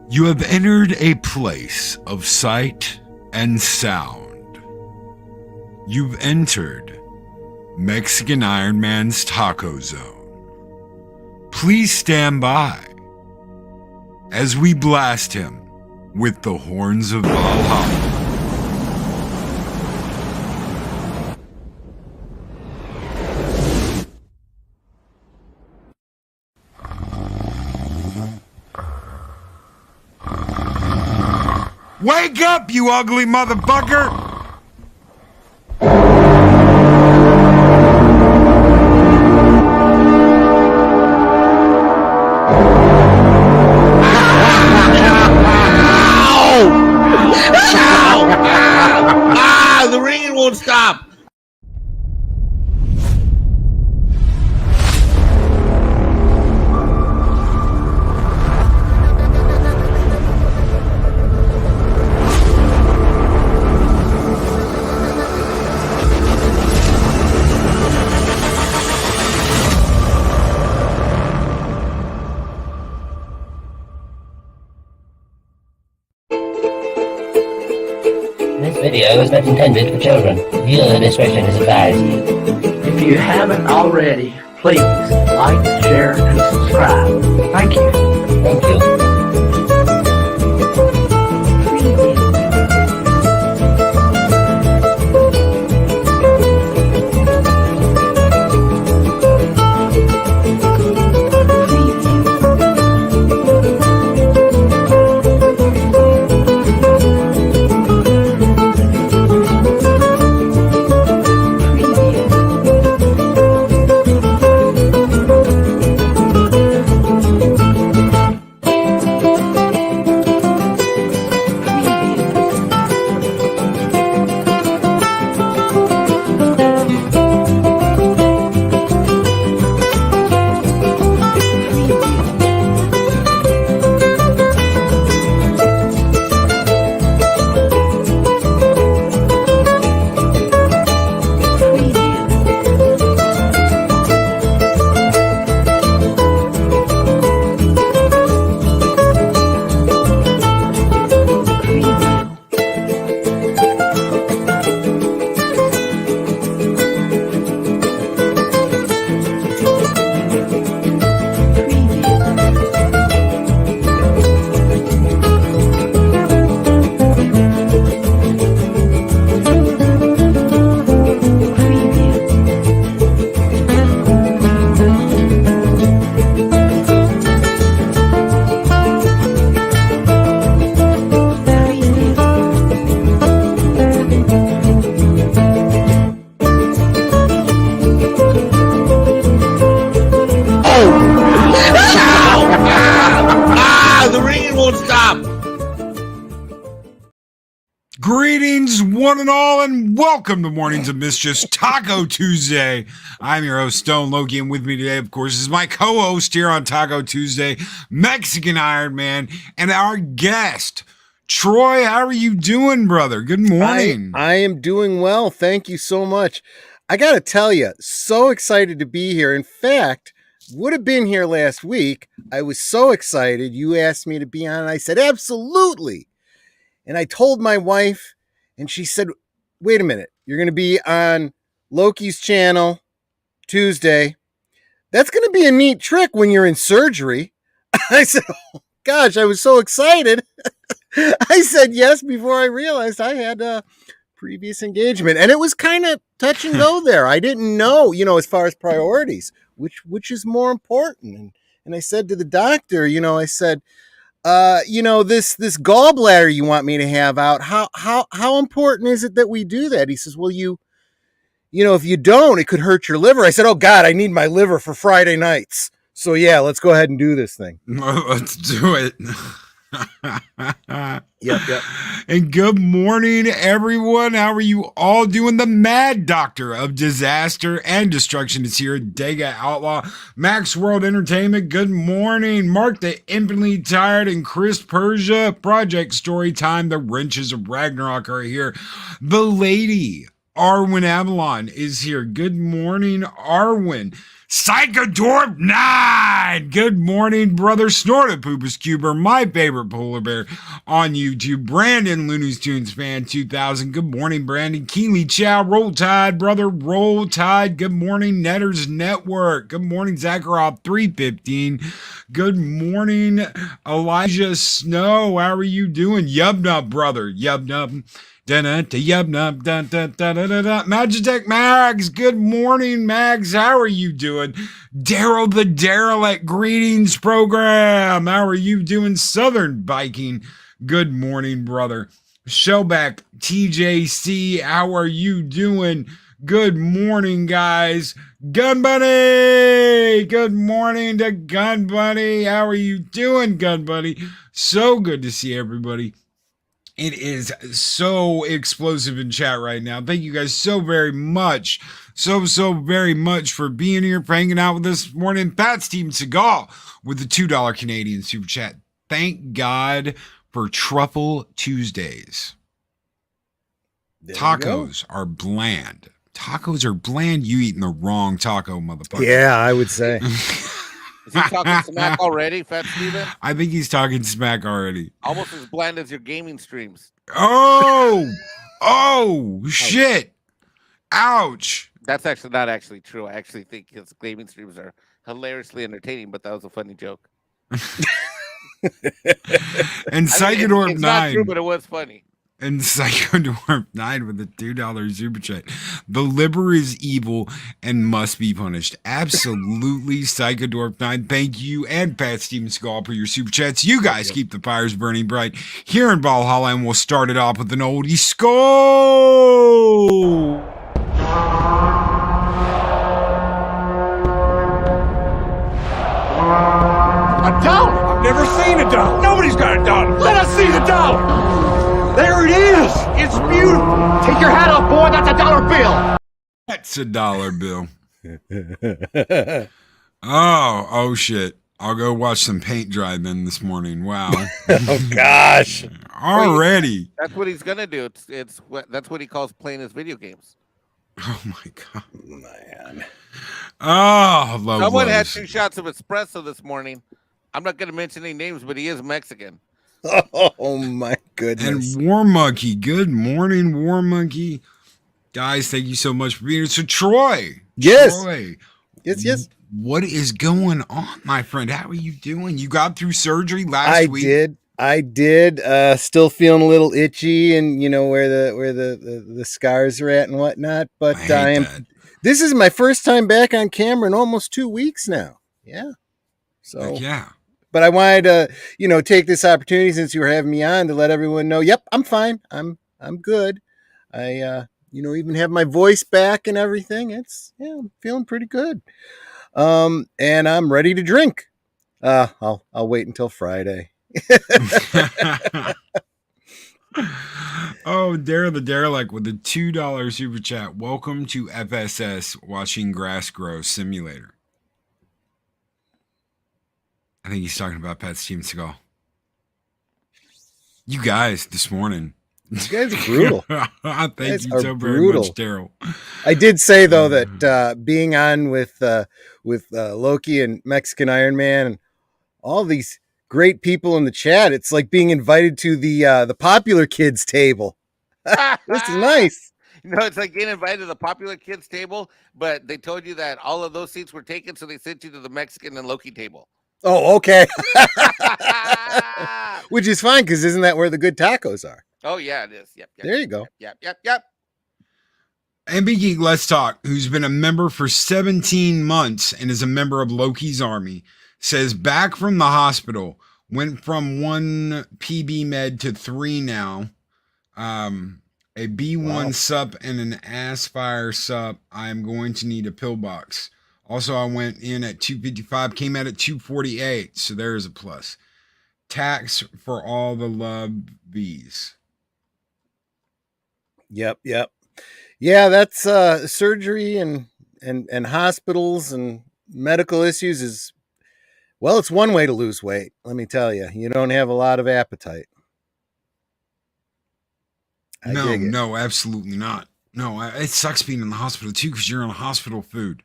You have entered a place of sight and sound. You've entered Mexican Iron Man's Taco Zone. Please stand by as we blast him with the horns of Valhalla. Wake up, you ugly motherfucker! The ringing won't stop. This video is not intended for children. Viewer discretion is advised. If you haven't already, please like, share, and subscribe. Thank you. Thank you. The ringing won't stop. Greetings, one and all, and welcome to Mornings of Mischief Taco Tuesday. I'm your host, Stone Loki, and with me today, of course, is my co-host here on Taco Tuesday, Mexican Iron Man, and our guest, Troy. How are you doing, brother? Good morning. I am doing well. Thank you so much. I got to tell you, so excited to be here. In fact, would have been here last week. I was so excited. You asked me to be on, and I said, absolutely. And I told my wife, and she said, wait a minute, you're going to be on Loki's channel Tuesday. That's going to be a neat trick when you're in surgery. I said, oh, gosh, I was so excited. I said yes before I realized I had a previous engagement. And it was kind of touch and go there. I didn't know, as far as priorities, which is more important. And I said to the doctor, I said, this gallbladder you want me to have out, how important is it that we do that? He says, well, if you don't, it could hurt your liver. I said, oh God, I need my liver for Friday nights. So yeah, let's go ahead and do this thing. Let's do it. Yep. And good morning, everyone. How are you all doing? The Mad Doctor of Disaster and Destruction is here. Dega Outlaw, Max World Entertainment. Good morning. Mark the Infinitely Tired and Chris Persia. Project Storytime. The Wrenches of Ragnarok are here. The Lady Arwen Avalon is here. Good morning, Arwen. Psychodorp 9. Good morning, brother. Snorted Poopus Cuber, my favorite polar bear on YouTube. Brandon Looney Tunes fan 2000. Good morning, Brandon. Keely Chow. Roll Tide, brother. Roll Tide. Good morning, Netters Network. Good morning, Zakharov 315. Good morning, Elijah Snow. How are you doing? Yubnub, brother. Yubnub. Magitech Mags, good morning, Mags. How are you doing? Daryl the Derelict, greetings program. How are you doing? Southern Viking, good morning, brother. Shellback TJC, how are you doing? Good morning, guys. Gun Buddy, good morning to Gun Buddy. How are you doing, Gun Buddy? So good to see everybody. It is so explosive in chat right now. Thank you guys so very much. So very much for being here, for hanging out with us this morning. Pat Steven Seagal with the $2 Canadian Super Chat. Thank God for Truffle Tuesdays. Tacos are bland. Tacos are bland. You eating the wrong taco, motherfucker. Yeah, I would say. Is he talking smack already, Fat Steven? I think he's talking smack already. Almost as bland as your gaming streams. Oh, shit. Ouch. That's actually not actually true. I actually think his gaming streams are hilariously entertaining, but that was a funny joke. And Psychodorp 9. It's not true, but it was funny. And Psychodorp 9 with a $2 super chat. The liver is evil and must be punished. Absolutely, Psychodorp 9. Thank you and Pat Steven Seagal for your super chats. You guys keep the fires burning bright here in Valhalla, and we'll start it off with an oldie. Skull! A dollar? I've never seen a dollar. Nobody's got a dollar. Let us see the dollar. There it is. It's beautiful. Take your hat off, boy. That's a dollar bill. That's a dollar bill. Oh shit. I'll go watch some paint dry then this morning. Wow. Oh gosh. Already. That's what he's gonna do. That's what he calls playing his video games. Oh my God. Man. Oh, love. Someone had 2 shots of espresso this morning. I'm not gonna mention any names, but he is Mexican. Oh my goodness. And War Monkey. Good morning, War Monkey. Guys, thank you so much for being here. So Troy. Yes. Troy. Yes. What is going on, my friend? How are you doing? You got through surgery last week? I did. Still feeling a little itchy, and you know where the scars are at and whatnot. But I am. That. This is my first time back on camera in almost 2 weeks now. Yeah. So yeah. But I wanted to, take this opportunity since you were having me on to let everyone know. Yep, I'm fine. I'm good. I even have my voice back and everything. I'm feeling pretty good. And I'm ready to drink. I'll wait until Friday. Oh, Dare the Derelict with a $2 super chat. Welcome to FSS Watching Grass Grow Simulator. I think he's talking about Pat Steven Seagal. You guys this morning. You guys are brutal. Thank you so very much, Daryl. I did say though that being on with Loki and Mexican Iron Man and all these great people in the chat, it's like being invited to the popular kids table. This is nice. It's like getting invited to the popular kids table, but they told you that all of those seats were taken, so they sent you to the Mexican and Loki table. Oh, okay. Which is fine, because isn't that where the good tacos are? Oh, yeah, it is. Yep. There you go. Yep. MB Geek Let's Talk, who's been a member for 17 months and is a member of Loki's army, says back from the hospital, went from 1 PB med to 3 now. A B1 sup and an Aspire sup. I'm going to need a pillbox. Also, I went in at 255, came out at 248, so there's a plus. Tax for all the love bees. Yep. Yeah, that's surgery and hospitals and medical issues is, well, it's one way to lose weight. Let me tell you, you don't have a lot of appetite. No, absolutely not. No, it sucks being in the hospital too because you're on hospital food.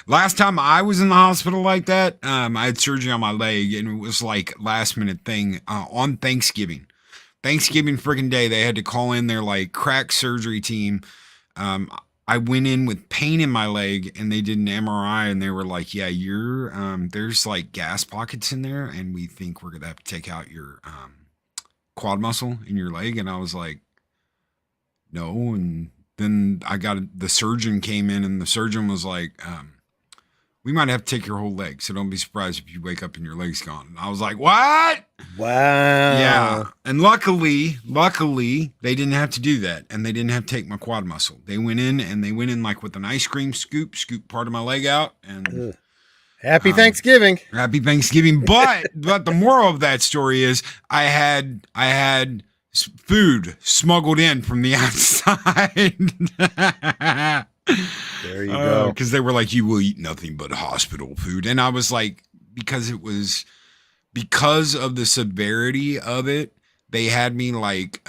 Last time I was in the hospital like that, I had surgery on my leg, and it was like last minute thing on Thanksgiving. Thanksgiving freaking day, they had to call in their like crack surgery team. I went in with pain in my leg, and they did an MRI, and they were like, "Yeah, you're there's like gas pockets in there, and we think we're gonna have to take out your quad muscle in your leg." And I was like, "No." And then the surgeon came in, and the surgeon was like, "We might have to take your whole leg, so don't be surprised if you wake up and your leg's gone." And I was like, "What?" Wow. Yeah. And luckily, they didn't have to do that, and they didn't have to take my quad muscle. They went in like with an ice cream scoop part of my leg out, and Happy Thanksgiving. happy Thanksgiving. But the moral of that story is I had food smuggled in from the outside. There you go. Because they were like, "You will eat nothing but hospital food," and I was like, because of the severity of it, they had me like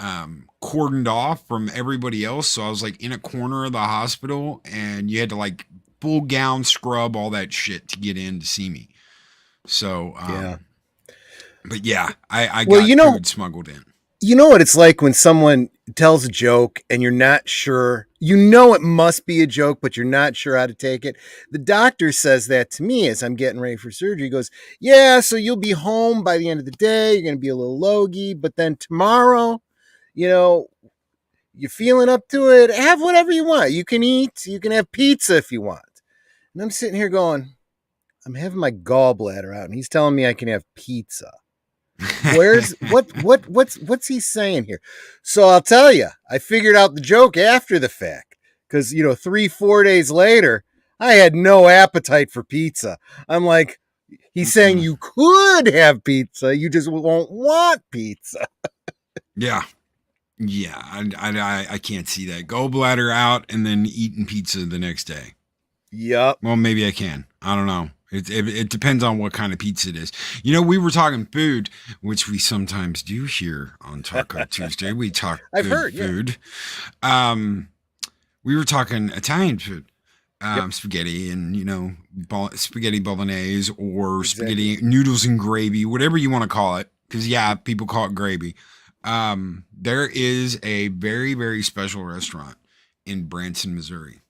cordoned off from everybody else. So I was like in a corner of the hospital, and you had to like full gown scrub all that shit to get in to see me. So Yeah. But yeah, I Well, got food smuggled in. You know what it's like when someone tells a joke and you're not sure, you know it must be a joke, but you're not sure how to take it. The doctor says that to me as I'm getting ready for surgery. He goes, "Yeah, so you'll be home by the end of the day. You're going to be a little logy, but then tomorrow, you're feeling up to it. Have whatever you want. You can eat. You can have pizza if you want." And I'm sitting here going, I'm having my gallbladder out, and he's telling me I can have pizza. What's he saying here? So I'll tell you, I figured out the joke after the fact, because 3-4 days later, I had no appetite for pizza. I'm like, he's saying you could have pizza, you just won't want pizza. Yeah. I can't see that. Gallbladder out and then eating pizza the next day. Yep. Well, maybe I can. I don't know. It depends on what kind of pizza it is. We were talking food, which we sometimes do here on Taco Tuesday. We talk I've good heard, yeah. food. We were talking Italian food, spaghetti and, spaghetti bolognese or spaghetti noodles and gravy, whatever you want to call it. Because, people call it gravy. There is a very, very special restaurant in Branson, Missouri.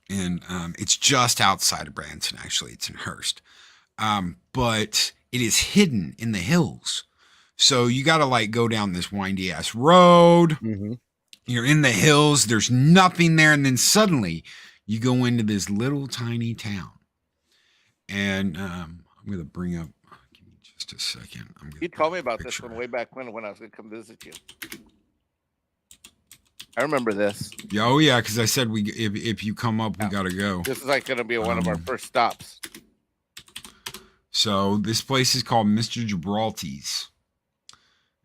And it's just outside of Branson, actually. It's in Hearst. But it is hidden in the hills. So you got to like go down this windy ass road. Mm-hmm. You're in the hills. There's nothing there. And then suddenly you go into this little tiny town. And I'm going to bring up, give me just a second. You told me about this one way back when I was going to come visit you. I remember this. Oh yeah, because I said if you come up, we gotta go. This is like going to be one of our first stops. So this place is called Mr. Gibraltar's.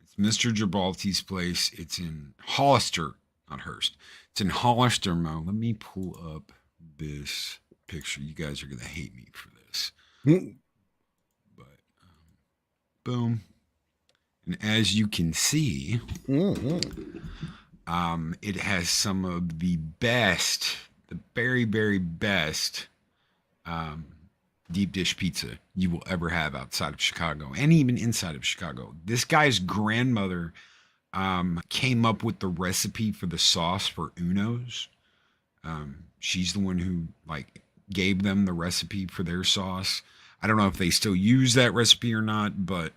It's Mr. Gibraltar's place. It's in Hollister, not Hearst. It's in Hollister, Mo. Let me pull up this picture. You guys are gonna hate me for this, but boom. And as you can see. It has some of the best, the very, very best deep dish pizza you will ever have outside of Chicago and even inside of Chicago. This guy's grandmother came up with the recipe for the sauce for Uno's. She's the one who gave them the recipe for their sauce. I don't know if they still use that recipe or not, but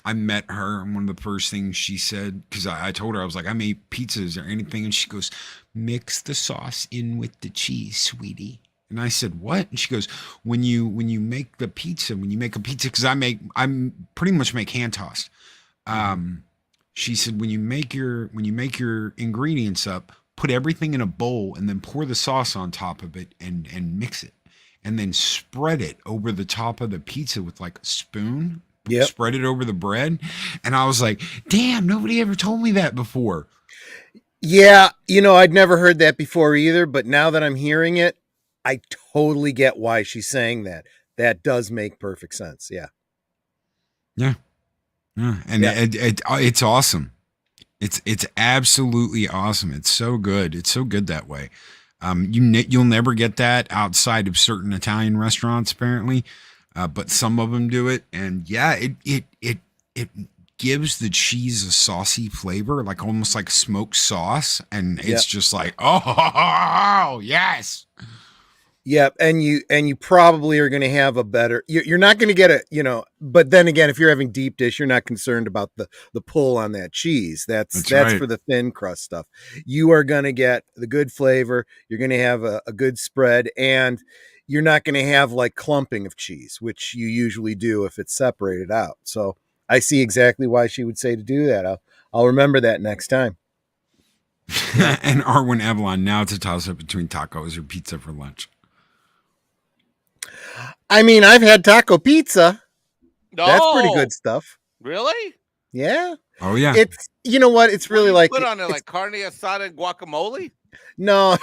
I met her, and one of the first things she said, because I told her, I was like, I made pizzas or anything, and she goes, "Mix the sauce in with the cheese, sweetie." And I said, "What?" And she goes, when you make the pizza, because I pretty much make hand tossed. She said, when you make your ingredients up, put everything in a bowl and then pour the sauce on top of it and mix it, and then spread it over the top of the pizza with like a spoon. Yep. Spread it over the bread. And I was like, damn, nobody ever told me that before. Yeah, I'd never heard that before either, but now that I'm hearing it, I totally get why she's saying that. That does make perfect sense. Yeah. Yeah. And it's awesome. It's absolutely awesome. It's so good. It's so good that way. You'll never get that outside of certain Italian restaurants, apparently, but some of them do it. And yeah, it gives the cheese a saucy flavor, like almost like smoked sauce, and it's just like, oh yes. Yep, and you probably are going to have a better. You're not going to get a. But then again, if you're having deep dish, you're not concerned about the pull on that cheese. That's right. for the thin crust stuff. You are going to get the good flavor. You're going to have a good spread, and you're not going to have like clumping of cheese, which you usually do if it's separated out. So I see exactly why she would say to do that. I'll remember that next time. And Arwen Avalon, now it's a toss up between tacos or pizza for lunch. I mean, I've had taco pizza. No, that's pretty good stuff. Really? Yeah. Oh yeah. It's what it's really like. Put on it like carne asada and guacamole. No.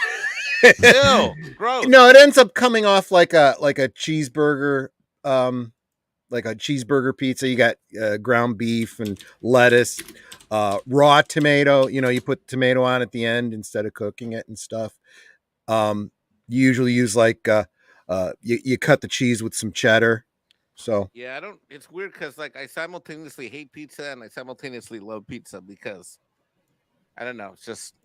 Ew, gross. No, it ends up coming off like a cheeseburger, like a cheeseburger pizza. You got ground beef and lettuce, raw tomato. You put tomato on at the end instead of cooking it and stuff. You usually use like you cut the cheese with some cheddar. So yeah, I don't. It's weird because like I simultaneously hate pizza and I simultaneously love pizza because I don't know. It's just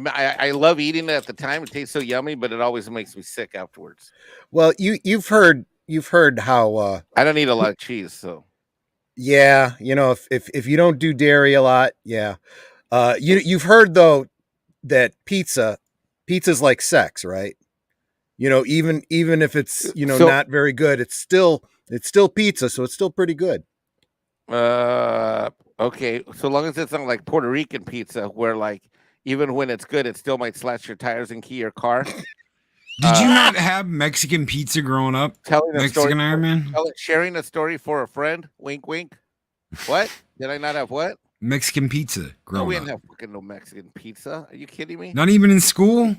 I love eating it at the time. It tastes so yummy, but it always makes me sick afterwards. Well, you've heard how I don't eat a lot of cheese, so yeah, if you don't do dairy a lot, yeah. You've heard though that pizza's like sex, right? Even if it's not very good, it's still pizza, so it's still pretty good. Okay, so long as it's not like Puerto Rican pizza, where like even when it's good, it still might slash your tires and key your car. Did you not have Mexican pizza growing up? Telling a Mexican story, Iron Man? sharing a story for a friend. Wink, wink. What? Did I not have what? Mexican pizza No, growing we up. didn't have fucking no Mexican pizza. Are you kidding me? Not even in school?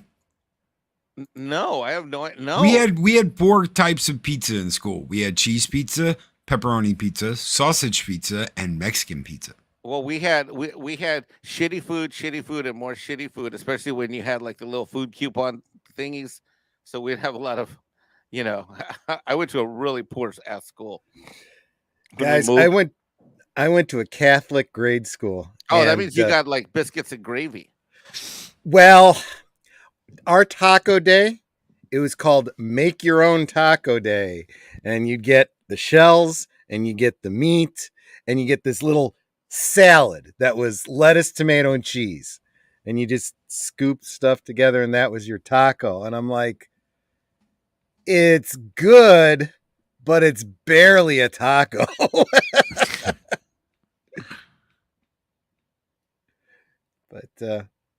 No, I have no. No, We had 4 types of pizza in school. We had cheese pizza, pepperoni pizza, sausage pizza, and Mexican pizza. Well, we had shitty food, and more shitty food, especially when you had like the little food coupon thingies. So we'd have a lot of, I went to a really poor ass school. Guys, I went to a Catholic grade school. Oh, that means you got like biscuits and gravy. Well, our taco day, it was called Make Your Own Taco Day. And you get the shells and you get the meat and you get this little salad that was lettuce, tomato, and cheese. And you just scoop stuff together and that was your taco. And I'm like, it's good, but it's barely a taco.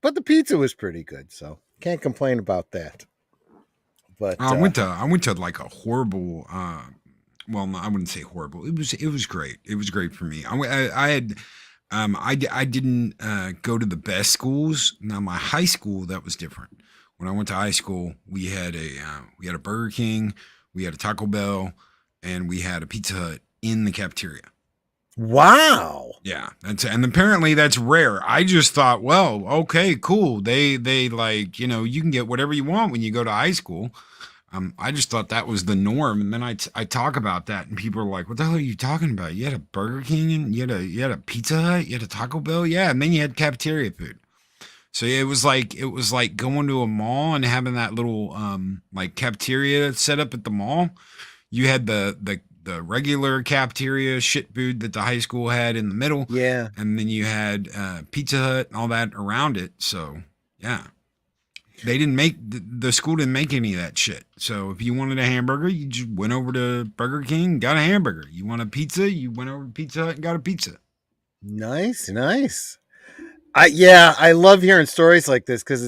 But the pizza was pretty good, so can't complain about that. But I went to like a horrible. Well, no, I wouldn't say horrible. It was great. It was great for me. I didn't go to the best schools. Now my high school, that was different. When I went to high school, we had a Burger King, we had a Taco Bell, and we had a Pizza Hut in the cafeteria. Wow. Yeah, and apparently that's rare. I just thought, well, okay, cool. They like, you can get whatever you want when you go to high school. I just thought that was the norm, and then I talk about that, and people are like, "What the hell are you talking about? You had a Burger King, and you had a Pizza Hut, you had a Taco Bell, yeah, and then you had cafeteria food." So it was like going to a mall and having that little like cafeteria set up at the mall. You had the regular cafeteria shit food that the high school had in the middle. Yeah. And then you had Pizza Hut and all that around it. So, yeah. They didn't make, the school didn't make any of that shit. So if you wanted a hamburger, you just went over to Burger King, got a hamburger. You want a pizza, you went over to Pizza Hut and got a pizza. Nice. I love hearing stories like this because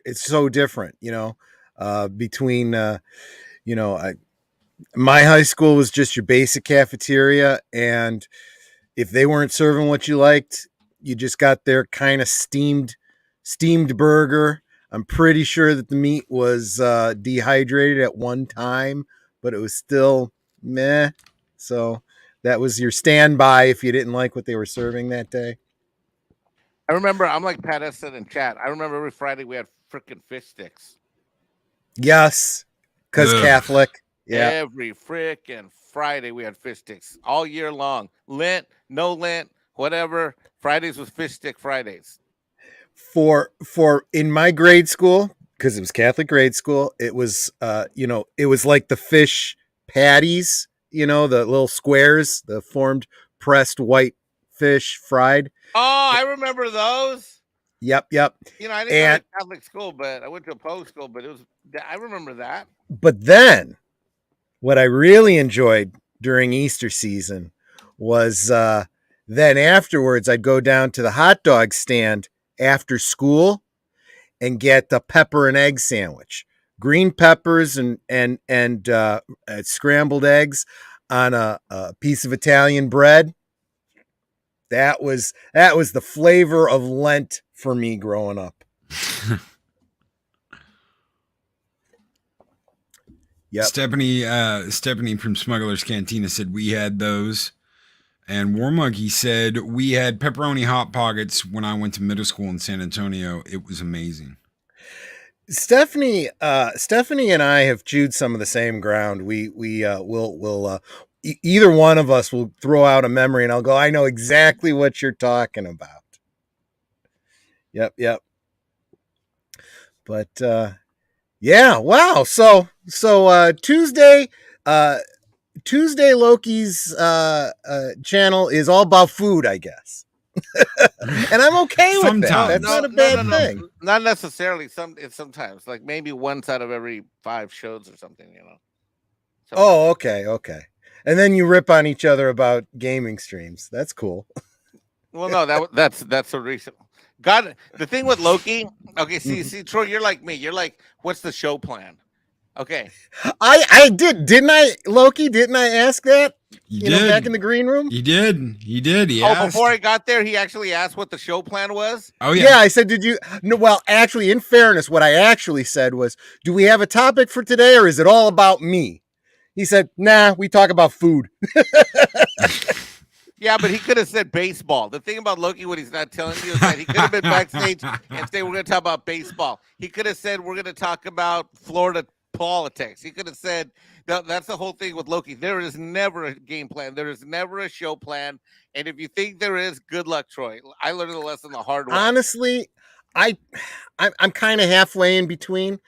it's so different, between, my high school was just your basic cafeteria, and if they weren't serving what you liked, you just got their kind of steamed burger. I'm pretty sure that the meat was dehydrated at one time, but it was still meh. So that was your standby if you didn't like what they were serving that day. I remember, I'm like Pat Eston in chat. I remember every Friday we had freaking fish sticks. Yes, because Ugh. Catholic. Yeah. Every frickin' Friday we had fish sticks all year long. Lent, no Lent, whatever. Fridays was fish stick Fridays. For in my grade school, because it was Catholic grade school, it was it was like the fish patties, the little squares, the formed pressed white fish fried. Oh, I remember those. Yep. I didn't go And to Catholic school, but I went to a public school. But I remember that. but then what I really enjoyed during Easter season was then afterwards I'd go down to the hot dog stand after school and get the pepper and egg sandwich, green peppers and scrambled eggs on a piece of Italian bread. That was the flavor of Lent for me growing up. Yep. Stephanie from Smuggler's Cantina said we had those. And War Monkey said we had pepperoni hot pockets when I went to middle school in San Antonio. It was amazing. Stephanie and I have chewed some of the same ground. We'll either one of us will throw out a memory and I'll go, I know exactly what you're talking about. Yep. But yeah, wow. So Tuesday Loki's channel is all about food, I guess. And I'm okay with Sometimes. that. That's not a bad thing. No. Not necessarily. Sometimes, like maybe once out of every 5 shows or something. Oh, okay. And then you rip on each other about gaming streams. That's cool. Well, no, that's the recent. God, the thing with Loki. Okay, see, Troy, you're like me. You're like, what's the show plan? Okay, I didn't I, Loki? Didn't I ask that? You did. Back in the green room. He did. He asked. Before I got there, he actually asked what the show plan was. Oh yeah. Yeah, I said, did you? No, well, actually, in fairness, what I actually said was, do we have a topic for today, or is it all about me? He said, nah, we talk about food. Yeah, but he could have said baseball. The thing about Loki, what he's not telling you is that he could have been backstage and say, we're going to talk about baseball. He could have said, we're going to talk about Florida politics. He could have said, that's the whole thing with Loki. There is never a game plan. There is never a show plan. And if you think there is, good luck, Troy. I learned the lesson the hard way. Honestly, I'm kind of halfway in between.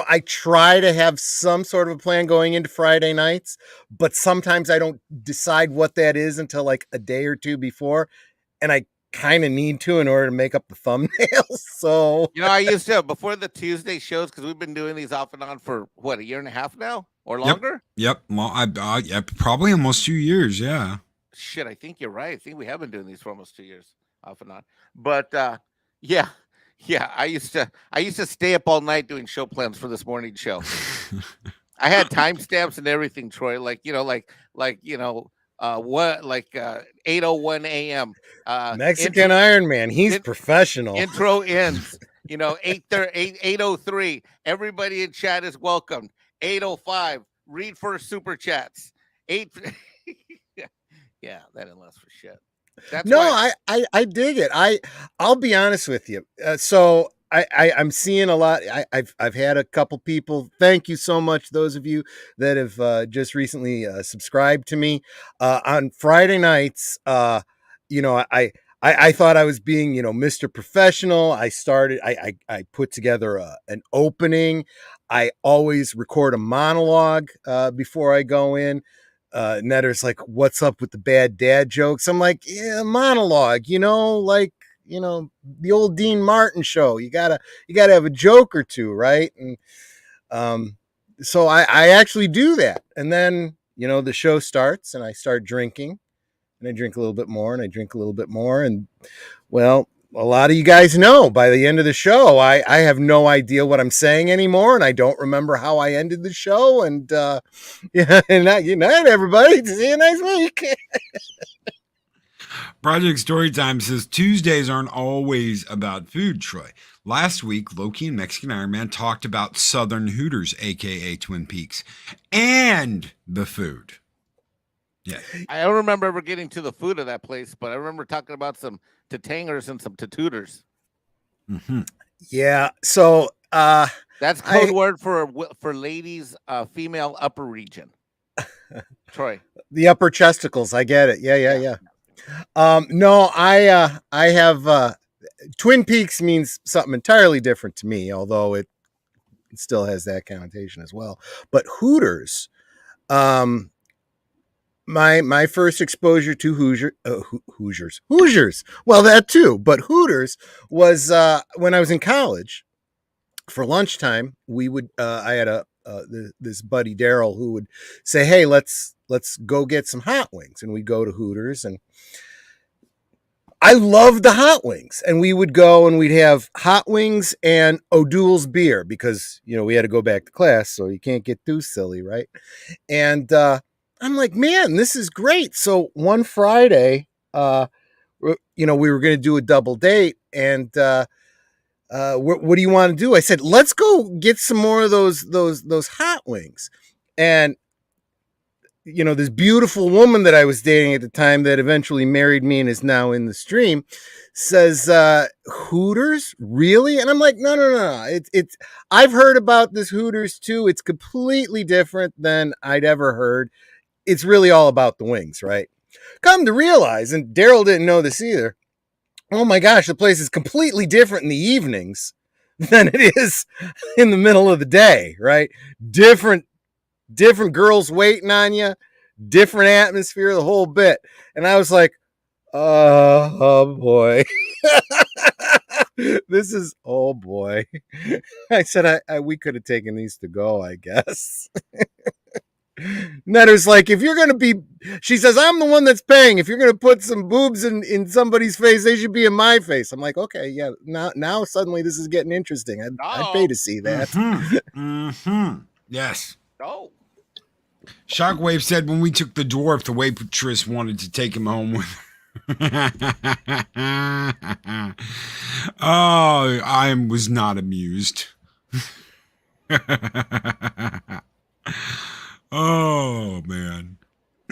I try to have some sort of a plan going into Friday nights, but sometimes I don't decide what that is until like a day or two before, and I kind of need to in order to make up the thumbnails. So I used to before the Tuesday shows, because we've been doing these off and on for what, a year and a half now or longer. Yep. Probably almost 2 years. Yeah. Shit, I think you're right. I think we have been doing these for almost 2 years off and on. But yeah. I used to stay up all night doing show plans for this morning show. I had timestamps and everything, Troy. Like 8:01 a.m. Mexican Iron Man, he's professional. Intro ends. 8:03. Everybody in chat is welcomed. 8:05. Read first super chats. 8. Yeah, that didn't last for shit. That's why I dig it. I'll be honest with you. So I'm seeing a lot. I've had a couple people. Thank you so much, those of you that have just recently subscribed to me on Friday nights. I thought I was being Mr. Professional. I put together an opening. I always record a monologue before I go in. Netter's like, what's up with the bad dad jokes? I'm like, yeah, monologue, the old Dean Martin show. You gotta have a joke or two, right? And so I actually do that. And then, the show starts and I start drinking, and I drink a little bit more and I drink a little bit more. And well, a lot of you guys know by the end of the show, I have no idea what I'm saying anymore, and I don't remember how I ended the show. And and good night, everybody. See you next week. Project Storytime says Tuesdays aren't always about food, Troy. Last week, Loki and Mexican Iron Man talked about Southern Hooters, aka Twin Peaks, and the food. Yeah, I don't remember ever getting to the food of that place, but I remember talking about some tatangers and some tattooters. Mm-hmm. Yeah. So That's code word for ladies, female upper region. Troy. The upper chesticles. I get it. Yeah. No, I have Twin Peaks means something entirely different to me, although it still has that connotation as well. But Hooters, my first exposure to Hoosiers. Well, that too, but Hooters was when I was in college. For lunchtime, we would. I had this buddy Daryl who would say, "Hey, let's go get some hot wings," and we'd go to Hooters, and I loved the hot wings, and we would go and we'd have hot wings and O'Doul's beer because we had to go back to class, so you can't get too silly, right? And I'm like, man, this is great. So one Friday, we were going to do a double date, and what do you want to do? I said, let's go get some more of those hot wings. And this beautiful woman that I was dating at the time that eventually married me and is now in the stream says, Hooters, really? And I'm like, no. It's I've heard about this Hooters too. It's completely different than I'd ever heard. It's really all about the wings, right? Come to realize, and Daryl didn't know this either, oh my gosh, the place is completely different in the evenings than it is in the middle of the day, right? Different girls waiting on you, different atmosphere, the whole bit. And I was like, oh boy. This is, oh boy. I said, we could have taken these to go, I guess. Netter's like, if you're going to be, she says, I'm the one that's paying. If you're going to put some boobs in somebody's face, they should be in my face. I'm like, okay, yeah. Now suddenly this is getting interesting. I'd pay to see that. Yes. Oh. Shockwave said when we took the dwarf, the waitress wanted to take him home with Oh, I was not amused. Oh, man.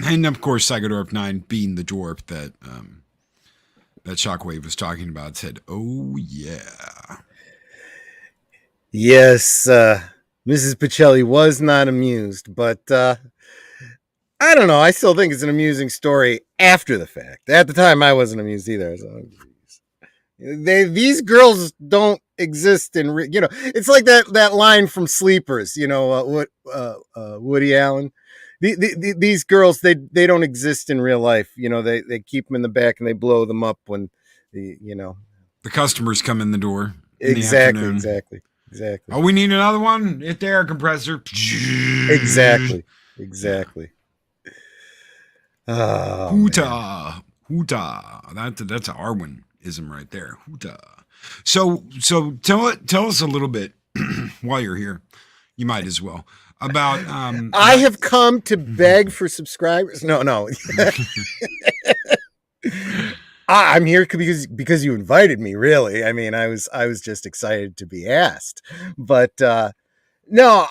And, of course, Psychodorf 9 being the dwarf that Shockwave was talking about said, oh, yeah. Yes, Mrs. Pacelli was not amused, but I don't know. I still think it's an amusing story after the fact. At the time, I wasn't amused either. So, these girls don't exist in it's like that line from Sleepers, Woody Allen. These girls, they don't exist in real life. They keep them in the back and they blow them up when the customers come in the door. Exactly. Oh, we need another one. Hit the air compressor. Exactly. Oh, Hoota. That's an Arwen-ism right there. Hoota. So tell us a little bit while you're here. You might as well about. I have come to beg for subscribers. No. I'm here because you invited me. Really, I mean, I was just excited to be asked. But no,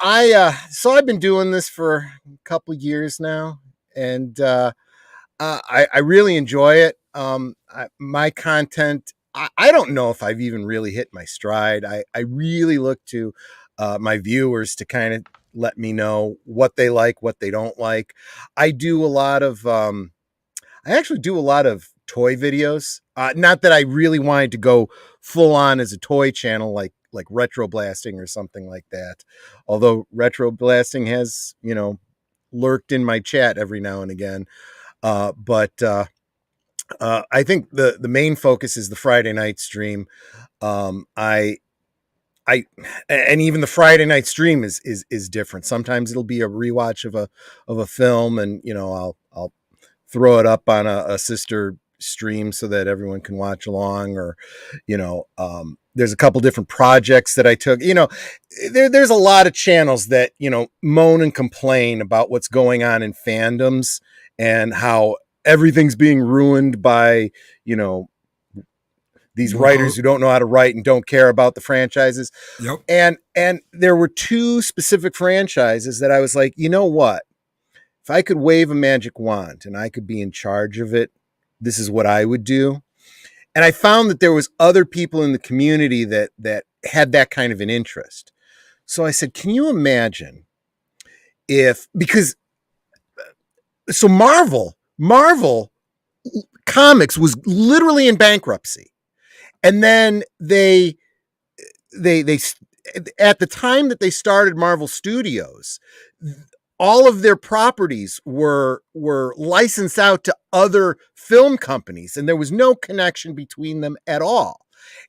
so I've been doing this for a couple of years now, and I really enjoy it. My content, I don't know if I've even really hit my stride. I really look to my viewers to kind of let me know what they like, what they don't like. I actually do a lot of toy videos. Not that I really wanted to go full on as a toy channel like Retro Blasting or something like that. Although Retro Blasting has, lurked in my chat every now and again. But I think the main focus is the Friday night stream. And even the Friday night stream is different. Sometimes it'll be a rewatch of a film, and I'll throw it up on a sister stream so that everyone can watch along. Or there's a couple different projects that I took. There's a lot of channels that moan and complain about what's going on in fandoms and how everything's being ruined by these writers who don't know how to write and don't care about the franchises. Yep. And there were two specific franchises that I was like, you know what? If I could wave a magic wand and I could be in charge of it, this is what I would do. And I found that there was other people in the community that had that kind of an interest. So I said, can you imagine because Marvel Comics was literally in bankruptcy. And then they at the time that they started Marvel Studios, all of their properties were licensed out to other film companies, and there was no connection between them at all.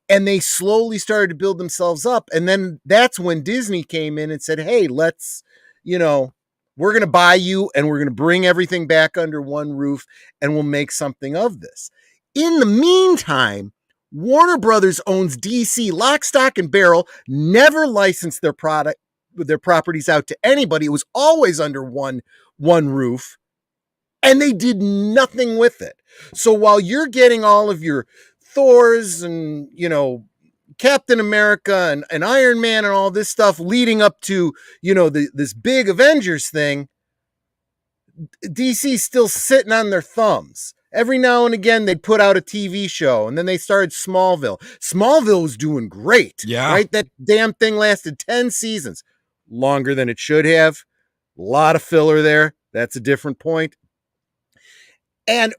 And they slowly started to build themselves up. And then that's when Disney came in and said, hey, let's, we're going to buy you and we're going to bring everything back under one roof and we'll make something of this. In the meantime, Warner Brothers owns DC lock, stock, and barrel, never licensed their properties out to anybody. It was always under one roof, and they did nothing with it. So while you're getting all of your Thors and, Captain America and Iron Man and all this stuff leading up to, this big Avengers thing, DC's still sitting on their thumbs. Every now and again, they'd put out a TV show, and then they started Smallville. Smallville was doing great. Yeah. Right? That damn thing lasted 10 seasons. Longer than it should have. A lot of filler there. That's a different point. And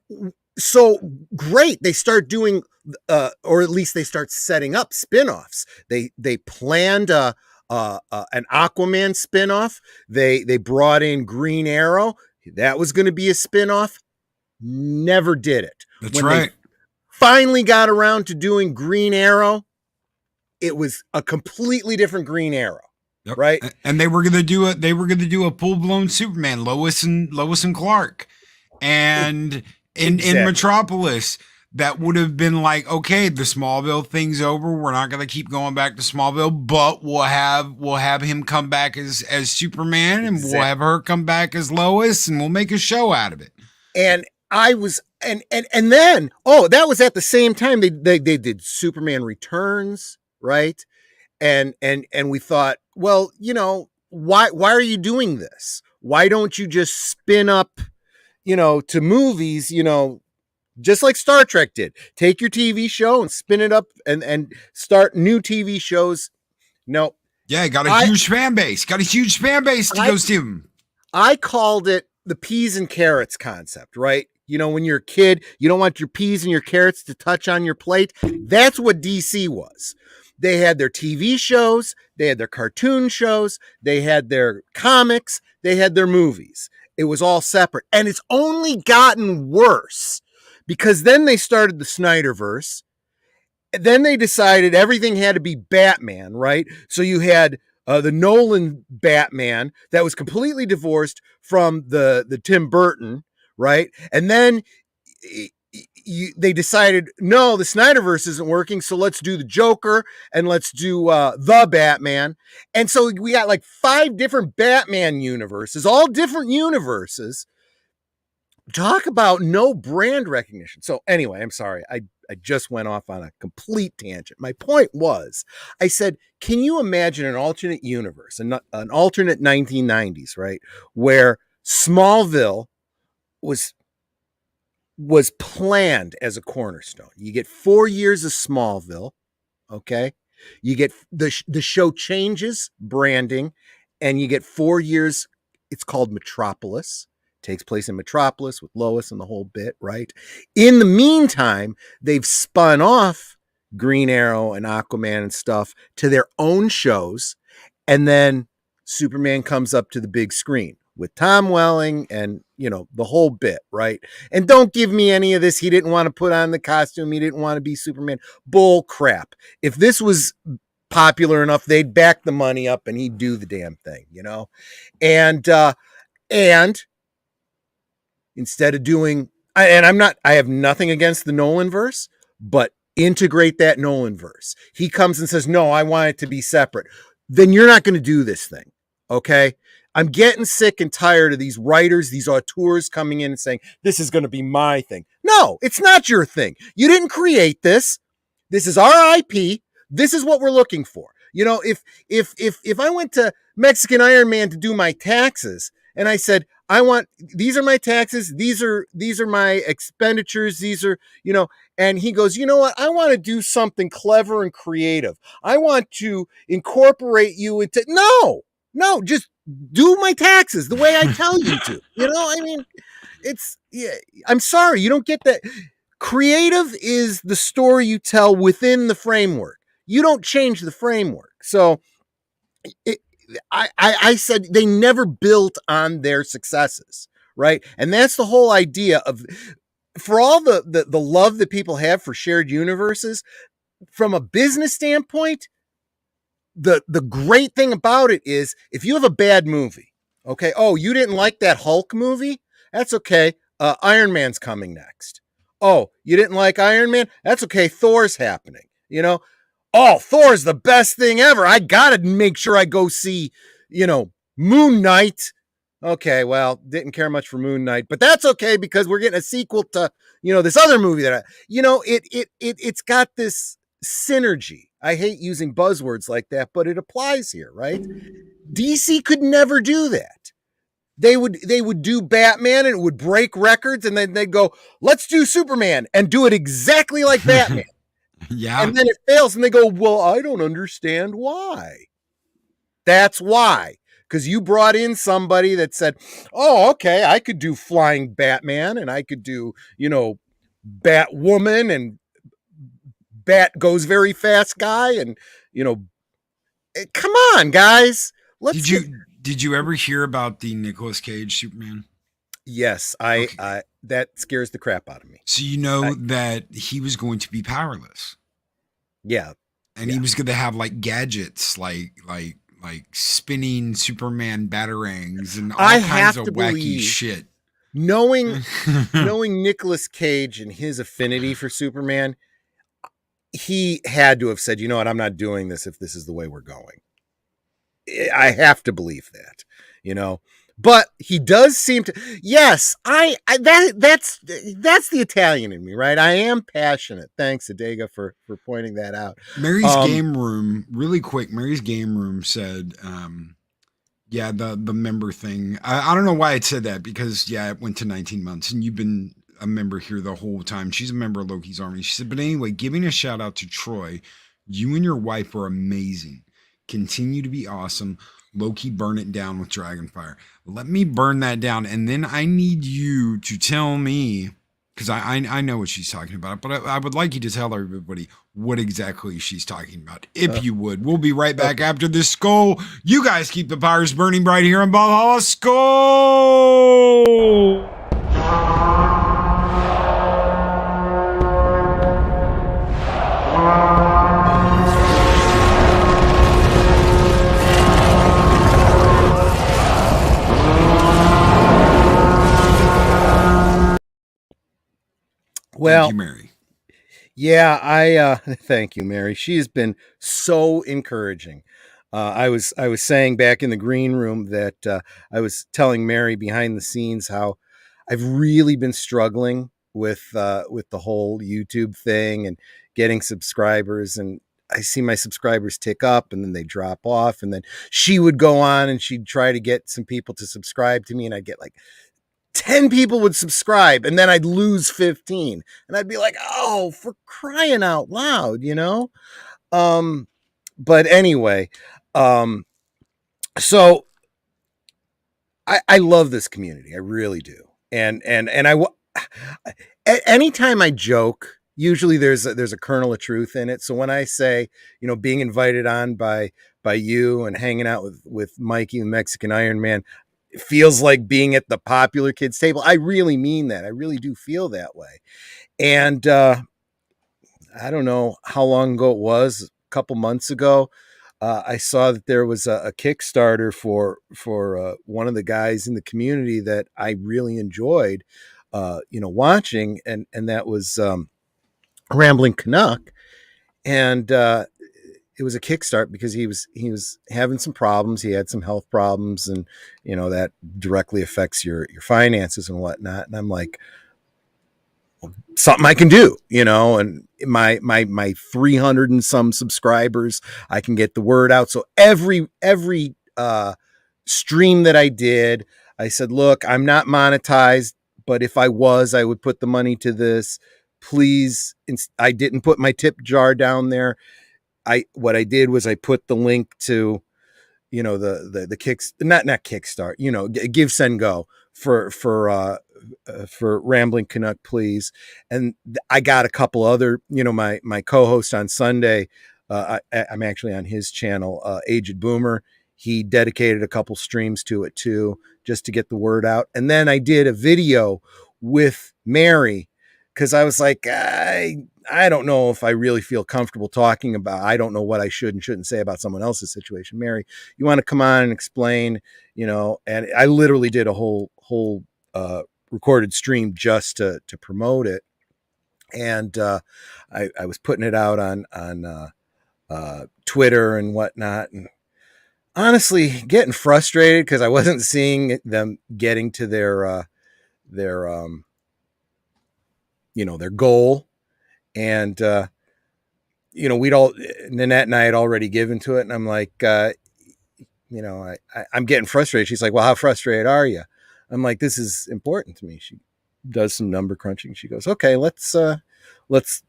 so great. They start doing, or at least they start setting up spinoffs. They planned an Aquaman spinoff. They brought in Green Arrow. That was going to be a spinoff. Never did it. That's when right. They finally got around to doing Green Arrow, it was a completely different Green Arrow. Yep. Right? And they were gonna do a full-blown Superman, Lois and Clark. And in Metropolis, that would have been like, okay, the Smallville thing's over. We're not gonna keep going back to Smallville, but we'll have him come back as Superman, and we'll have her come back as Lois, and we'll make a show out of it. And I was and then that was at the same time they did Superman Returns, right? And we thought, well, why are you doing this? Why don't you just spin up, to movies, just like Star Trek did? Take your TV show and spin it up and start new TV shows. No. Yeah, got a huge fan base. Got a huge fan base to go see them. I called it the peas and carrots concept, right? When you're a kid, you don't want your peas and your carrots to touch on your plate. That's what DC was. They had their TV shows, they had their cartoon shows, they had their comics, they had their movies. It was all separate. And it's only gotten worse because then they started the Snyderverse. Then they decided everything had to be Batman, right? So you had the Nolan Batman that was completely divorced from the Tim Burton, right? And then they decided, no, the Snyderverse isn't working, so let's do the Joker and let's do the Batman. And so we got like 5 different Batman universes, all different universes. Talk about no brand recognition. So anyway, I'm sorry. I just went off on a complete tangent. My point was, I said, can you imagine an alternate universe, an alternate 1990s, right, where Smallville was planned as a cornerstone. You get 4 years of Smallville, okay? You get the show changes branding, and you get 4 years. It's called Metropolis. Takes place in Metropolis with Lois and the whole bit, right? In the meantime, they've spun off Green Arrow and Aquaman and stuff to their own shows, and then Superman comes up to the big screen with Tom Welling and, the whole bit, right? And don't give me any of this. He didn't want to put on the costume. He didn't want to be Superman. Bull crap. If this was popular enough, they'd back the money up and he'd do the damn thing, And instead of doing, I have nothing against the Nolan verse, but integrate that Nolan verse. He comes and says, no, I want it to be separate. Then you're not going to do this thing. Okay. I'm getting sick and tired of these writers, these auteurs coming in and saying, this is going to be my thing. No, it's not your thing. You didn't create this. This is our IP. This is what we're looking for. If I went to Mexican Iron Man to do my taxes and I said, these are my taxes. These are my expenditures. These are, and he goes, you know what? I want to do something clever and creative. I want to incorporate you into, no, just do my taxes the way I tell you to, I mean, I'm sorry. You don't get that. Creative is the story you tell within the framework. You don't change the framework. So I said they never built on their successes, right? And that's the whole idea of, for all the love that people have for shared universes, from a business standpoint, the great thing about it is if you have a bad movie, okay, oh, you didn't like that Hulk movie? That's okay. Iron Man's coming next. Oh, you didn't like Iron Man? That's okay. Thor's happening, Oh, Thor's the best thing ever. I got to make sure I go see, Moon Knight. Okay, well, didn't care much for Moon Knight, but that's okay because we're getting a sequel to, this other movie that it's got this synergy. I hate using buzzwords like that, but it applies here, right? DC could never do that. They would do Batman and it would break records, and then they'd go, let's do Superman and do it exactly like Batman. Yeah. And then it fails and they go, well, I don't understand why. That's why. Because you brought in somebody that said, oh, okay, I could do flying Batman and I could do, Batwoman and Bat goes very fast guy. And, come on, guys. Did you ever hear about the Nicolas Cage Superman? Yes, Okay. That scares the crap out of me. So that he was going to be powerless. Yeah. And he was going to have like gadgets, like spinning Superman batarangs and all kinds of wacky shit. Knowing Nicolas Cage and his affinity for Superman, he had to have said, you know what, I'm not doing this if this is the way we're going. I have to believe that, but he does seem to. Yes, that's the Italian in me, right? I am passionate. Thanks, Adega, for pointing that out. Mary's Game Room, really quick. Mary's Game Room said, yeah, the member thing. I don't know why it said that because it went to 19 months, and you've been a member here the whole time. She's a member of Loki's Army. She said, but anyway, giving a shout out to Troy. You and your wife are amazing. Continue to be awesome. Loki, burn it down with Dragonfire. Let me burn that down. And then I need you to tell me, because I know what she's talking about, but I would like you to tell everybody what exactly she's talking about, if you would. We'll be right back after this skull. You guys keep the fires burning bright here in Valhalla. Skull! Well, thank you, Mary. Yeah, thank you, Mary. She has been so encouraging. I was saying back in the green room that I was telling Mary behind the scenes how I've really been struggling with the whole YouTube thing and getting subscribers, and I see my subscribers tick up and then they drop off, and then she would go on and she'd try to get some people to subscribe to me, and I'd get like 10 people would subscribe and then I'd lose 15 and I'd be like, oh, for crying out loud, but anyway, so I love this community. I really do. And anytime I joke, usually there's a kernel of truth in it. So when I say, being invited on by you and hanging out with Mikey, the Mexican Iron Man, it feels like being at the popular kids table. I really mean that. I really do feel that way. And I don't know how long ago it was, a couple months ago, I saw that there was a Kickstarter for one of the guys in the community that I really enjoyed, watching, and that was Rambling Canuck, and it was a kickstart because he was having some problems. He had some health problems, and that directly affects your finances and whatnot. And I'm like, well, something I can do, and my 300 and some subscribers, I can get the word out. So every stream that I did, I said, look, I'm not monetized, but if I was, I would put the money to this. Please. I didn't put my tip jar down there. What I did was I put the link to, the kicks, not Kickstart, Give Send Go for Rambling Canuck, please. And I got a couple other, my co-host on Sunday. I'm actually on his channel, Aged Boomer. He dedicated a couple streams to it too, just to get the word out. And then I did a video with Mary because I was like, I don't know if I really feel comfortable talking about. I don't know what I should and shouldn't say about someone else's situation. Mary, you want to come on and explain? And I literally did a whole recorded stream just to promote it, and I was putting it out on Twitter and whatnot, and honestly getting frustrated because I wasn't seeing them getting to their goal. And Nanette and I had already given to it, and I'm like, I'm getting frustrated. She's like, well, how frustrated are you? I'm like, this is important to me. She does some number crunching. She goes, okay, let's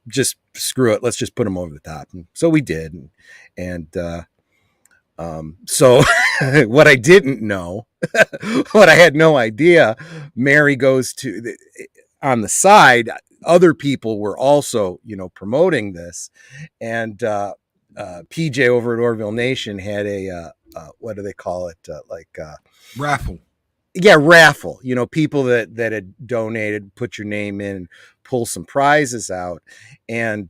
just screw it. Let's just put them over the top. And so we did. So what I didn't know, what I had no idea, Mary goes to on the side, other people were also, promoting this. And PJ over at Orville Nation had a, what do they call it? Raffle. Yeah, raffle. People that had donated, put your name in, and pull some prizes out. And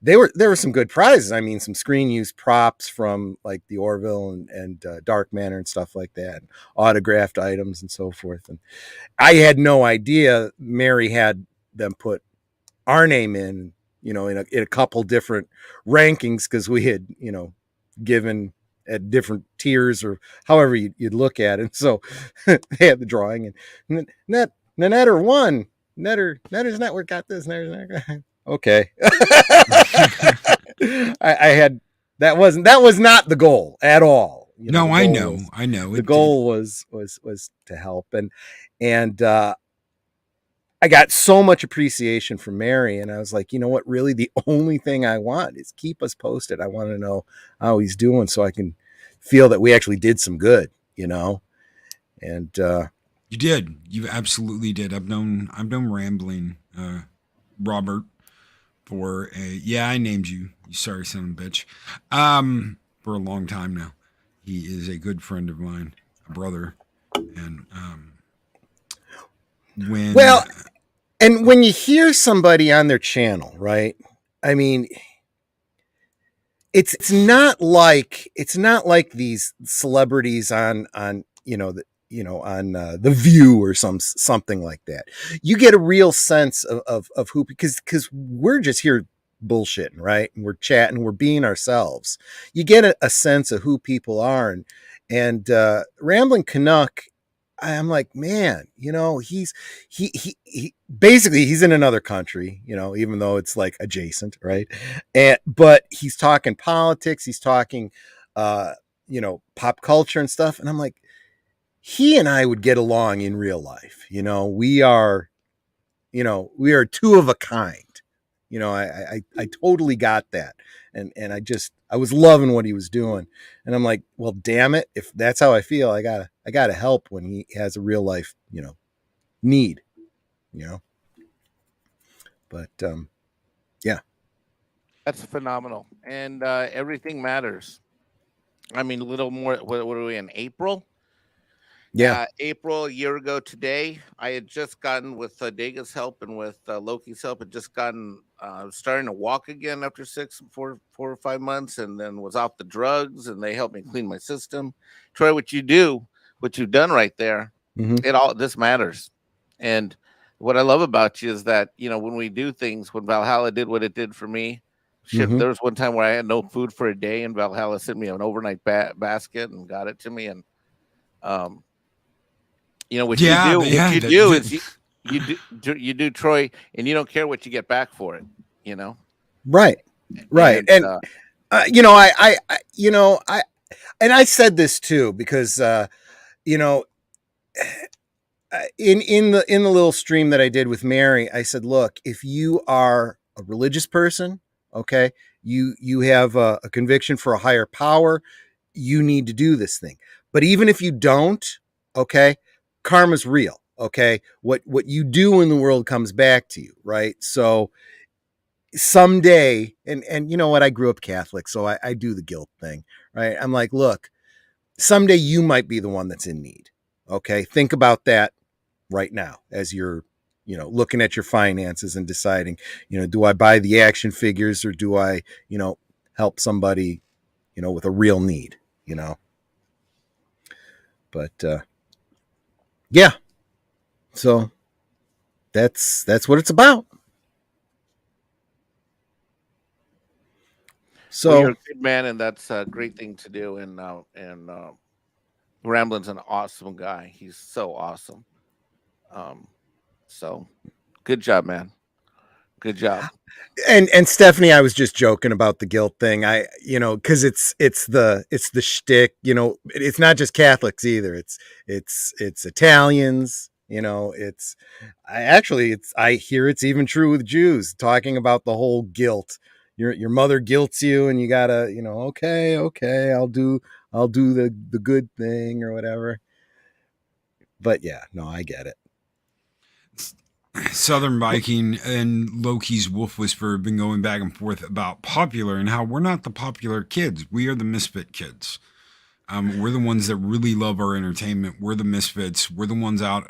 there were some good prizes. I mean, some screen use props from like the Orville and Dark Manor and stuff like that, and autographed items and so forth. And I had no idea Mary had them put our name in, in a couple different rankings, because we had, given at different tiers or however you'd look at it. So they had the drawing, and Netter won. Netter's Network got this. Okay. I had that was not the goal at all. I know. The goal was to help, and I got so much appreciation from Mary, and I was like, you know what? Really, the only thing I want is keep us posted. I want to know how he's doing, so I can feel that we actually did some good, And you did. You absolutely did. I've known Rambling, Robert, for I named you. You sorry son of a bitch. For a long time now. He is a good friend of mine, a brother, and and when you hear somebody on their channel, right? I mean, it's not like these celebrities on The View or something like that. You get a real sense of who, because we're just here bullshitting, right? And we're chatting, we're being ourselves. You get a sense of who people are, and Rambling Canuck, I'm like, man, he's basically he's in another country, even though it's like adjacent, right? But he's talking politics, he's talking pop culture and stuff, and I'm like, he and I would get along in real life. We are two of a kind. I totally got that. And I was loving what he was doing. And I'm like, well, damn it. If that's how I feel, I gotta help when he has a real life, need, but, yeah. That's phenomenal. And everything matters. I mean, a little more, what are we in April? Yeah. April, a year ago today, I had just gotten, with Dega's help and with Loki's help, had just gotten starting to walk again after 4 or 5 months, and then was off the drugs, and they helped me clean my system. Troy, what you've done right there, this matters. And what I love about you is that, when we do things, when Valhalla did what it did for me, there was one time where I had no food for a day, and Valhalla sent me an overnight basket and got it to me. And what you do, Troy, and you don't care what you get back for it, Right. And I said this too, because, in the little stream that I did with Mary, I said, look, if you are a religious person, okay, you have a conviction for a higher power, you need to do this thing. But even if you don't, okay, karma's real. Okay, what you do in the world comes back to you, right? So someday, and you know what, I grew up Catholic, so I do the guilt thing, right? I'm like, look, someday you might be the one that's in need. Okay, think about that right now as you're, looking at your finances and deciding, do I buy the action figures or do I, help somebody, with a real need, But yeah, so that's what it's about. So Well, you're a good man, and that's a great thing to do. And Ramblin's an awesome guy. He's so awesome. Um, so good job, man. Good job. and Stephanie, I was just joking about the guilt thing. Because it's the shtick. It's not just Catholics either. It's Italians. I hear it's even true with Jews, talking about the whole guilt. Your mother guilts you, and you gotta, okay, I'll do the good thing or whatever. But yeah, no, I get it. Southern Viking and Loki's Wolf Whisperer have been going back and forth about popular and how we're not the popular kids. We are the misfit kids. We're the ones that really love our entertainment. We're the misfits. We're the ones out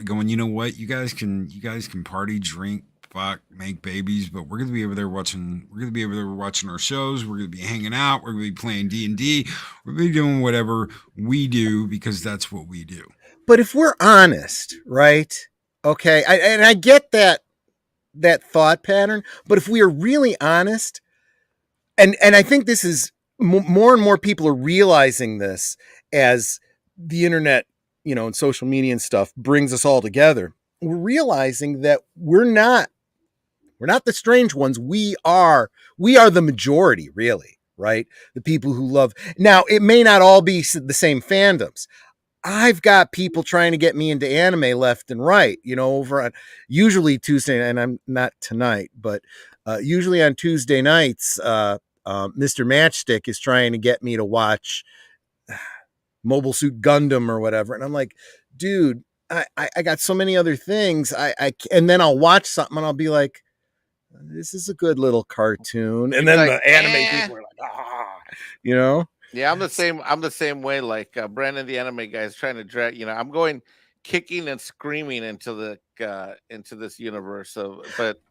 going, you know what? You guys can party, drink, fuck, make babies, but we're gonna be over there watching. We're gonna be over there watching our shows. We're gonna be hanging out. We're gonna be playing D&D. We're gonna be doing whatever we do because that's what we do. But if we're honest, right? Okay, I get that thought pattern, but if we are really honest, and I think this is more and more people are realizing this as the internet, and social media and stuff brings us all together. We're realizing that we're not the strange ones. We are the majority, really, right? The people who love. Now, it may not all be the same fandoms. I've got people trying to get me into anime left and right, over on usually Tuesday, and I'm not tonight, but usually on Tuesday nights, Mr. Matchstick is trying to get me to watch Mobile Suit Gundam or whatever. And I'm like, dude, I got so many other things. And then I'll watch something and I'll be like, this is a good little cartoon. And then the anime people are like, Yeah, I'm the same way. Like Brandon, the anime guy, is trying to drag. I'm going kicking and screaming into this universe. But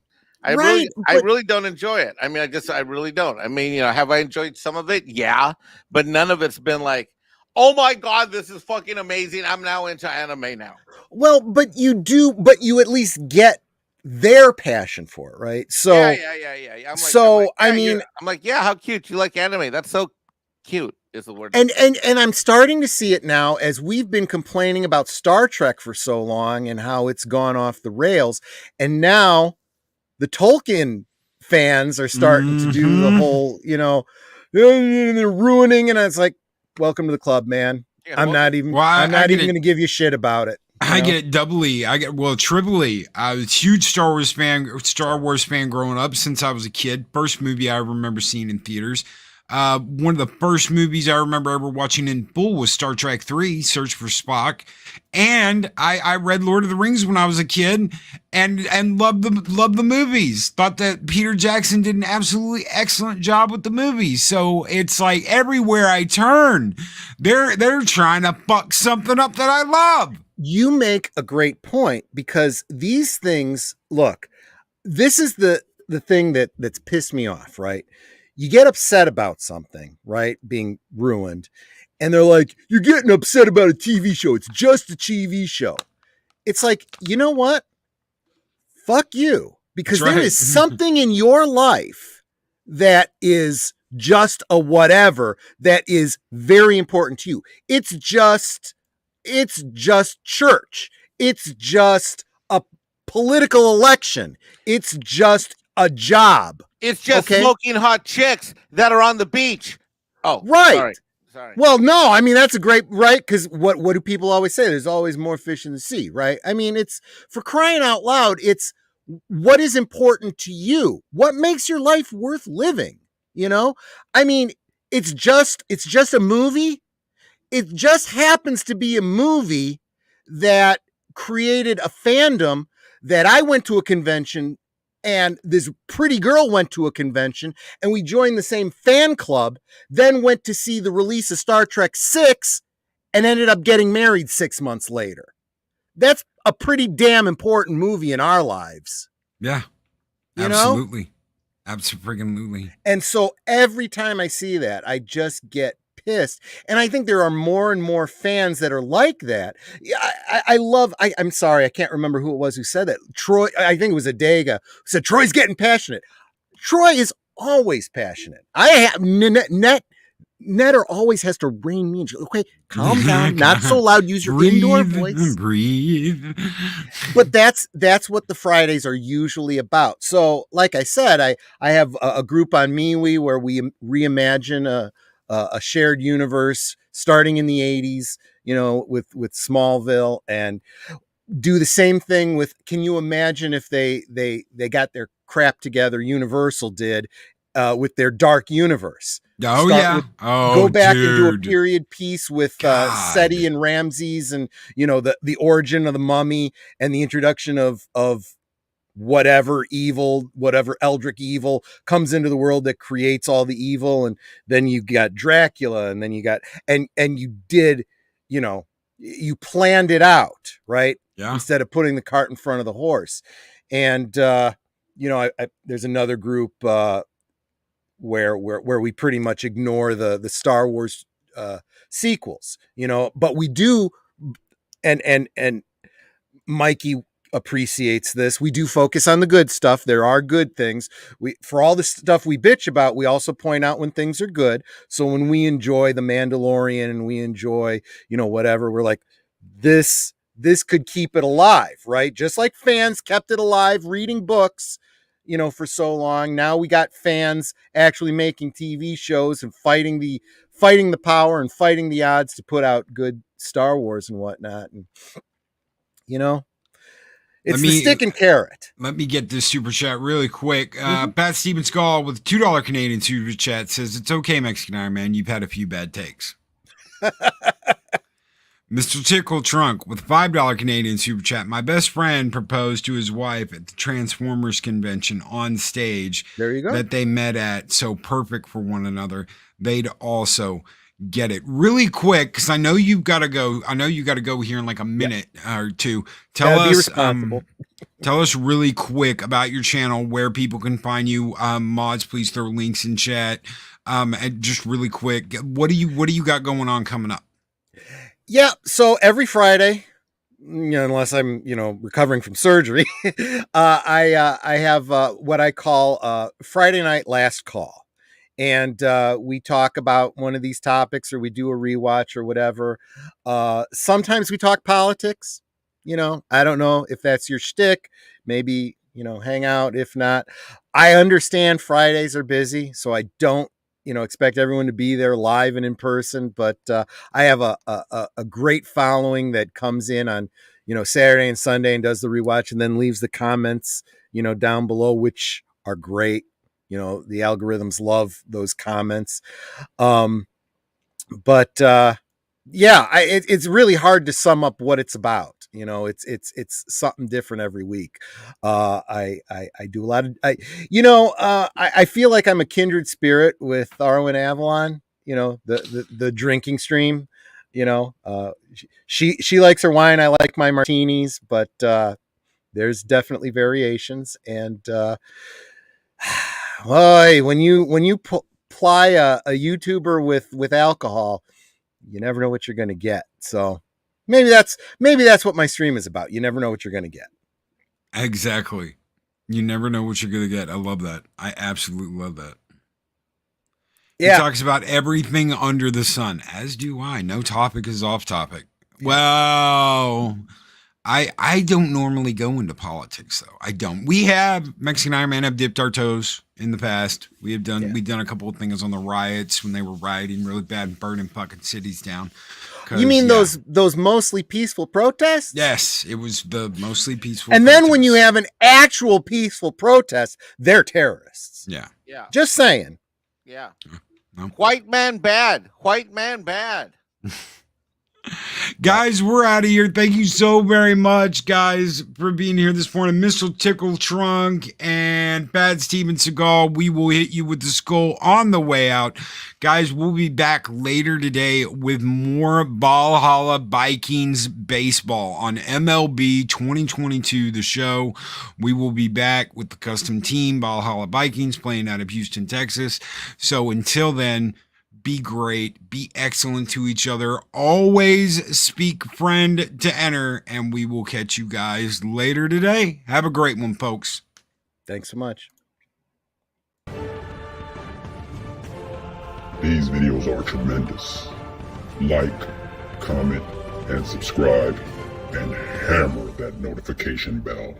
I really don't enjoy it. I mean, I really don't. I mean, have I enjoyed some of it? Yeah, but none of it's been like, oh my god, this is fucking amazing. I'm now into anime now. Well, but you at least get their passion for it, right? So yeah. I'm like, yeah, how cute. You like anime? That's so cute is the word. And I'm starting to see it now, as we've been complaining about Star Trek for so long and how it's gone off the rails. And now the Tolkien fans are starting to do the whole, they're ruining. And it's like, welcome to the club, man. Yeah, I'm not even going to give you shit about it. I get it doubly. Triply. I was a huge Star Wars fan growing up since I was a kid. First movie I remember seeing in theaters. One of the first movies I remember ever watching in full was Star Trek 3, Search for Spock. And I read Lord of the Rings when I was a kid and loved the movies. Thought that Peter Jackson did an absolutely excellent job with the movies. So it's like everywhere I turn, they're trying to fuck something up that I love. You make a great point, because these things, look, this is the thing that's pissed me off, right? You get upset about something, right, being ruined, and they're like, you're getting upset about a TV show. It's just a TV show. It's like, you know what? Fuck you. Because there is something in your life that is just a whatever that is very important to you. It's just church. It's just a political election. It's just a job. It's just smoking hot chicks that are on the beach. Oh, right. Sorry. Well, no, I mean that's a great right because what do people always say? There's always more fish in the sea, right? I mean, it's for crying out loud. It's what is important to you. What makes your life worth living? You know, I mean, it's just a movie. It just happens to be a movie that created a fandom that I went to a convention and this pretty girl went to a convention and we joined the same fan club, then went to see the release of Star Trek 6 and ended up getting married 6 months later. That's a pretty damn important movie in our lives. Yeah. You know? Absolutely. Absolutely. And so every time I see that, I just get pissed. And I think there are more and more fans that are like that. Yeah, I'm sorry, I can't remember who it was who said that. Troy, I think it was Adega, who said, Troy's getting passionate. Troy is always passionate. I have Netter always has to rein me in. Okay, calm down, not so loud. Use your indoor voice. Breathe. But that's what the Fridays are usually about. So, like I said, I have a group on MeWe where we reimagine a shared universe starting in the 80s, you know, with Smallville, and do the same thing with, can you imagine if they got their crap together, Universal did, with their Dark Universe. Oh, yeah. Go back dude. and do a period piece with Seti and Ramses, and, you know, the origin of the mummy and the introduction of whatever evil, whatever Eldritch evil comes into the world that creates all the evil. And then you got Dracula, and then you got, and you did, you know, you planned it out, right? Yeah. Instead of putting the cart in front of the horse. And, you know, there's another group, where we pretty much ignore the Star Wars sequels, you know, but we do, and Mikey appreciates this. We do focus on the good stuff. There are good things. For all the stuff we bitch about, we also point out when things are good. So when we enjoy The Mandalorian and we enjoy, you know, whatever, we're like, this could keep it alive, right? Just like fans kept it alive reading books, you know, for so long. Now we got fans actually making TV shows and fighting the power and fighting the odds to put out good Star Wars and whatnot. And, you know, it's the stick and carrot. Let me get this super chat really quick. Pat Stevens Gall with $2 Canadian super chat says, it's okay, Mexican Iron Man. You've had a few bad takes. Mr. Tickle Trunk with $5 Canadian super chat. My best friend proposed to his wife at the Transformers convention on stage. There you go. That they met at. So perfect for one another. They'd also get it really quick, because I know you've got to go. I know you got to go here in like a minute or two. Tell us really quick about your channel, where people can find you. Mods, please throw links in chat. And just really quick, what do you got going on coming up? Yeah, so every Friday, you know, unless I'm, you know, recovering from surgery, I have what I call Friday Night Last Call. And we talk about one of these topics, or we do a rewatch or whatever. Sometimes we talk politics. You know, I don't know if that's your shtick. Maybe, you know, hang out. If not, I understand Fridays are busy, so I don't, you know, expect everyone to be there live and in person. But I have a great following that comes in on, you know, Saturday and Sunday and does the rewatch, and then leaves the comments, you know, down below, which are great. You know, the algorithms love those comments. But yeah, it's really hard to sum up what it's about. You know, it's something different every week. I do a lot of, I feel like I'm a kindred spirit with Arwen Avalon, you know, the drinking stream, you know, she likes her wine. I like my martinis, but there's definitely variations. And when you ply a YouTuber with alcohol, you never know what you're going to get. So maybe that's what my stream is about. You never know what you're going to get. Exactly. You never know what you're going to get. I love that. I absolutely love that. Yeah. He talks about everything under the sun, as do I. No topic is off topic. Well, I don't normally go into politics though. I don't. We have Mexican Iron Man have dipped our toes in the past. We've done a couple of things on the riots when they were rioting really bad and burning fucking cities down. You mean those mostly peaceful protests? Yes, it was the mostly peaceful. And then when you have an actual peaceful protest, they're terrorists. Yeah. Yeah. Just saying. Yeah. No. White man bad. White man bad. Guys, we're out of here. Thank you so very much, guys, for being here this morning. Mr. Tickle Trunk and Bad Steven Seagal. We will hit you with the skull on the way out. Guys, we'll be back later today with more Valhalla Vikings baseball on MLB 2022, the show. We will be back with the custom team, Valhalla Vikings, playing out of Houston, Texas. So until then, be great, be excellent to each other, always speak friend to enter, and we will catch you guys later today. Have a great one, folks. Thanks so much. These videos are tremendous. Like, comment, and subscribe, and hammer that notification bell.